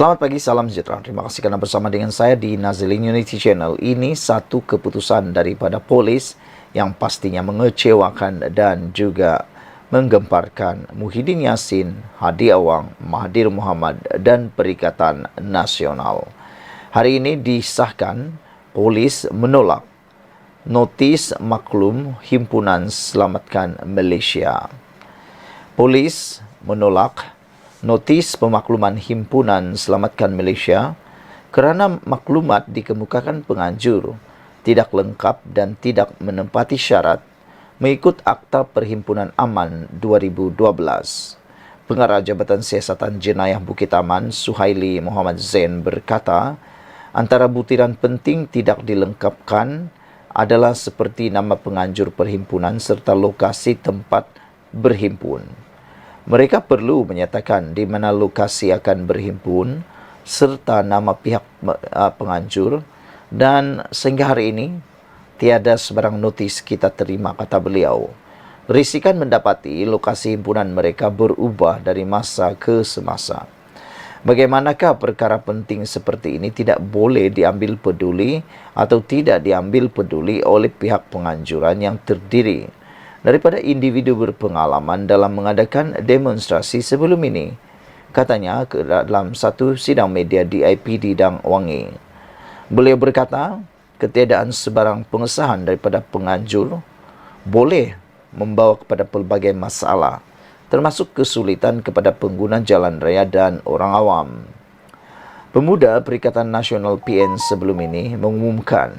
Selamat pagi, salam sejahtera. Terima kasih karena bersama dengan saya di Nazilin Unity Channel. Ini satu keputusan daripada polis yang pastinya mengecewakan dan juga menggemparkan Muhyiddin Yassin, Hadi Awang, Mahathir Mohamad dan Perikatan Nasional. Hari ini disahkan polis menolak notis maklum Himpunan Selamatkan Malaysia. Polis menolak notis pemakluman Himpunan Selamatkan Malaysia kerana maklumat dikemukakan penganjur tidak lengkap dan tidak menempati syarat mengikut Akta Perhimpunan Aman 2012. Pengarah Jabatan Siasatan Jenayah Bukit Aman, Suhaili Muhammad Zain berkata, antara butiran penting tidak dilengkapkan adalah seperti nama penganjur perhimpunan serta lokasi tempat berhimpun. Mereka perlu menyatakan di mana lokasi akan berhimpun serta nama pihak penganjur, dan sehingga hari ini tiada sebarang notis kita terima, kata beliau. Risikan mendapati lokasi himpunan mereka berubah dari masa ke semasa. Bagaimanakah perkara penting seperti ini tidak boleh diambil peduli atau tidak diambil peduli oleh pihak penganjuran yang terdiri daripada individu berpengalaman dalam mengadakan demonstrasi sebelum ini, katanya dalam satu sidang media di IPD Dang Wangi. Beliau berkata, ketiadaan sebarang pengesahan daripada penganjur boleh membawa kepada pelbagai masalah, termasuk kesulitan kepada pengguna jalan raya dan orang awam. Pemuda Perikatan Nasional PN sebelum ini mengumumkan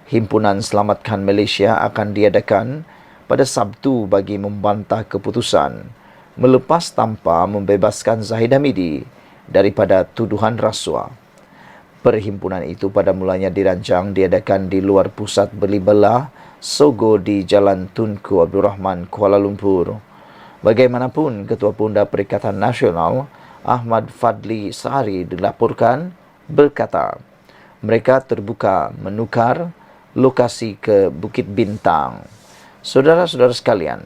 Himpunan Selamatkan Malaysia akan diadakan pada Sabtu bagi membantah keputusan melepas tanpa membebaskan Zahid Hamidi daripada tuduhan rasuah. Perhimpunan itu pada mulanya dirancang diadakan di luar pusat beli belah Sogo di Jalan Tunku Abdul Rahman, Kuala Lumpur. Bagaimanapun, Ketua Punca Perikatan Nasional Ahmad Fadli Sahari dilaporkan berkata, mereka terbuka menukar lokasi ke Bukit Bintang. Saudara-saudara sekalian,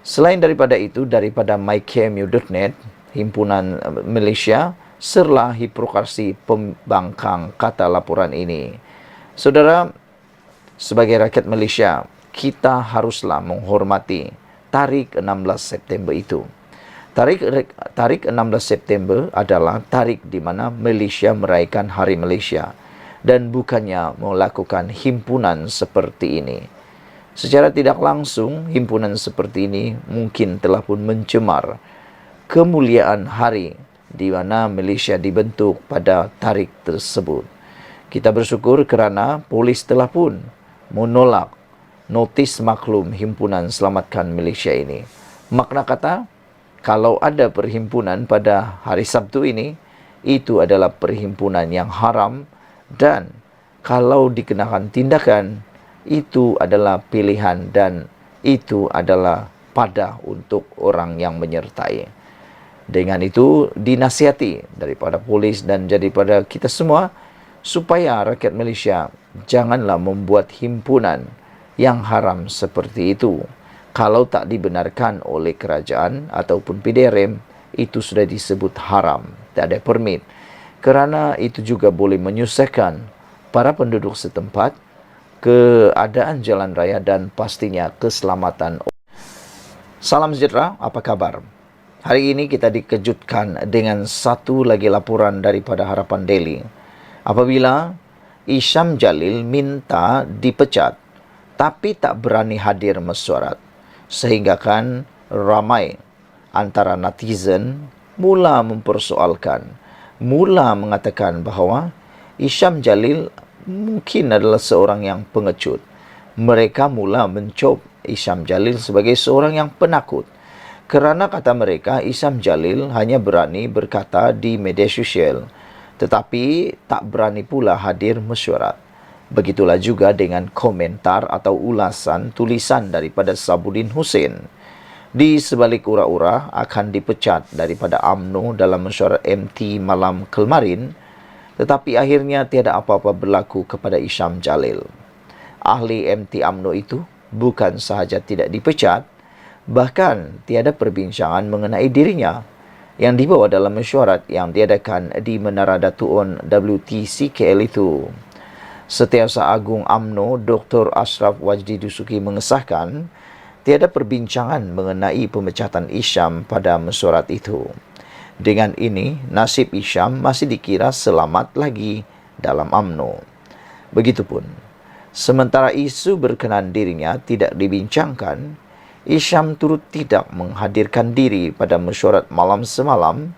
selain daripada itu, daripada mykmu.net, Himpunan Malaysia serlah hipokrisi pembangkang kata laporan ini. Saudara, sebagai rakyat Malaysia, kita haruslah menghormati Tarik 16 September itu. Tarik 16 September adalah tarik di mana Malaysia meraihkan Hari Malaysia dan bukannya melakukan himpunan seperti ini. Secara tidak langsung, himpunan seperti ini mungkin telah pun mencemar kemuliaan hari di mana Malaysia dibentuk pada tarik tersebut. Kita bersyukur kerana polis telah pun menolak notis maklum Himpunan Selamatkan Malaysia ini. Makna kata, kalau ada perhimpunan pada hari Sabtu ini, itu adalah perhimpunan yang haram, dan kalau dikenakan tindakan, itu adalah pilihan dan itu adalah padah untuk orang yang menyertai. Dengan itu dinasihati daripada polis dan daripada kita semua supaya rakyat Malaysia janganlah membuat himpunan yang haram seperti itu. Kalau tak dibenarkan oleh kerajaan ataupun PDRM, itu sudah disebut haram, tak ada permit. Kerana itu juga boleh menyusahkan para penduduk setempat, keadaan jalan raya dan pastinya keselamatan. Salam sejahtera, apa kabar? Hari ini kita dikejutkan dengan satu lagi laporan daripada Harapan Daily. Apabila Isham Jalil minta dipecat tapi tak berani hadir mesyuarat, sehingga kan ramai antara netizen mula mempersoalkan, mula mengatakan bahawa Isham Jalil mungkin adalah seorang yang pengecut. Mereka mula mencop Isham Jalil sebagai seorang yang penakut. Kerana kata mereka, Isham Jalil hanya berani berkata di media sosial, tetapi tak berani pula hadir mesyuarat. Begitulah juga dengan komentar atau ulasan tulisan daripada Sabudin Hussein. Di sebalik ura-ura akan dipecat daripada UMNO dalam mesyuarat MT malam kemarin, tetapi akhirnya tiada apa-apa berlaku kepada Isham Jalil. Ahli MT UMNO itu bukan sahaja tidak dipecat, bahkan tiada perbincangan mengenai dirinya. yang dibawa dalam mesyuarat yang diadakan di Menara Datu On WTCKL itu. Setiausaha Agung UMNO Dr. Ashraf Wajdi Dusuki mengesahkan tiada perbincangan mengenai pemecatan Isyam pada mesyuarat itu. Dengan ini, nasib Isyam masih dikira selamat lagi dalam UMNO. Begitupun, sementara isu berkenaan dirinya tidak dibincangkan, Isyam turut tidak menghadirkan diri pada mesyuarat malam semalam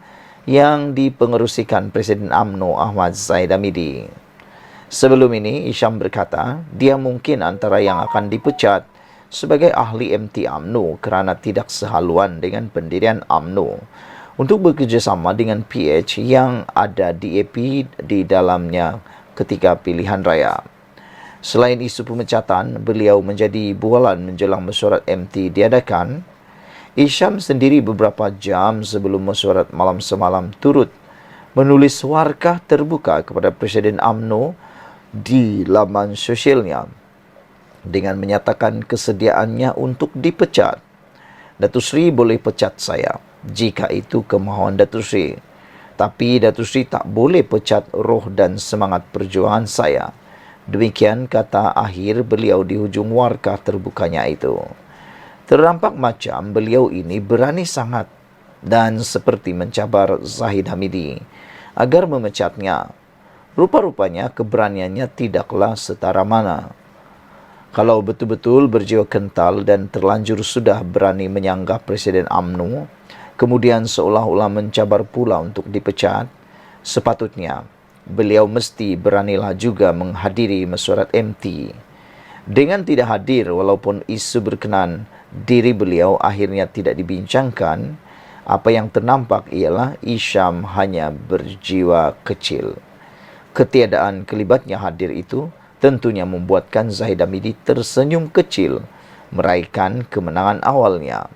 yang dipengerusikan Presiden UMNO Ahmad Zahid Hamidi. Sebelum ini, Isyam berkata dia mungkin antara yang akan dipecat sebagai ahli MT UMNO kerana tidak sehaluan dengan pendirian UMNO untuk bekerjasama dengan PH yang ada DAP di dalamnya ketika pilihan raya. Selain isu pemecatan, beliau menjadi bualan menjelang mesyuarat MT diadakan. Isyam sendiri beberapa jam sebelum mesyuarat malam semalam turut menulis warkah terbuka kepada Presiden UMNO di laman sosialnya dengan menyatakan kesediaannya untuk dipecat. Datuk Seri boleh pecat saya jika itu kemahuan Datuk Seri. Tapi Datuk Seri tak boleh pecat roh dan semangat perjuangan saya. Demikian kata akhir beliau di hujung warkah terbukanya itu. Ternampak macam beliau ini berani sangat dan seperti mencabar Zahid Hamidi agar memecatnya. Rupa-rupanya keberaniannya tidaklah setara mana. Kalau betul-betul berjiwa kental dan terlanjur sudah berani menyanggah Presiden UMNO, kemudian seolah-olah mencabar pula untuk dipecat, sepatutnya beliau mesti beranilah juga menghadiri mesyuarat MT. Dengan tidak hadir walaupun isu berkenaan diri beliau akhirnya tidak dibincangkan, apa yang ternampak ialah Isyam hanya berjiwa kecil. Ketiadaan kelibatnya hadir itu tentunya membuatkan Zahid Hamidi tersenyum kecil meraihkan kemenangan awalnya.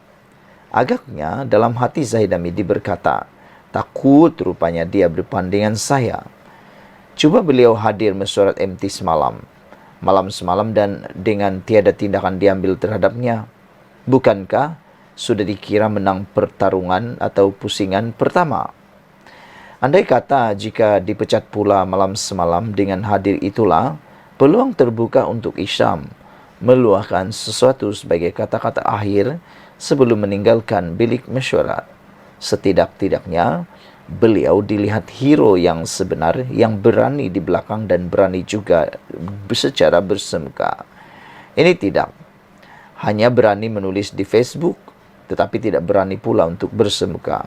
Agaknya dalam hati Zahid Hamidi berkata, takut rupanya dia berpandingan saya. Cuba beliau hadir mesyuarat MT malam semalam dan dengan tiada tindakan diambil terhadapnya. Bukankah sudah dikira menang pertarungan atau pusingan pertama? Andai kata jika dipecat pula malam semalam dengan hadir itulah, peluang terbuka untuk Isyam meluahkan sesuatu sebagai kata-kata akhir sebelum meninggalkan bilik mesyuarat. Setidak-tidaknya, beliau dilihat hero yang sebenar yang berani di belakang dan berani juga secara bersemuka. Ini tidak hanya berani menulis di Facebook, tetapi tidak berani pula untuk bersemuka.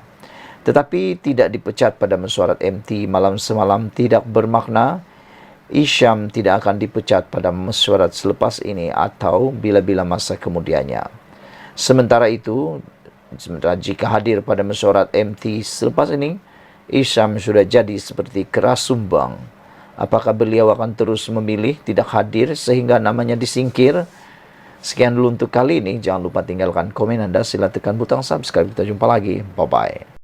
Tetapi tidak dipecat pada mesyuarat MT malam semalam tidak bermakna Isyam tidak akan dipecat pada mesyuarat selepas ini atau bila-bila masa kemudiannya. Sementara jika hadir pada mesyuarat MT selepas ini, Isyam sudah jadi seperti keras sumbang. Apakah beliau akan terus memilih tidak hadir sehingga namanya disingkir? Sekian dulu untuk kali ini. Jangan lupa tinggalkan komen Anda. Sila tekan butang subscribe. Kita jumpa lagi. Bye-bye.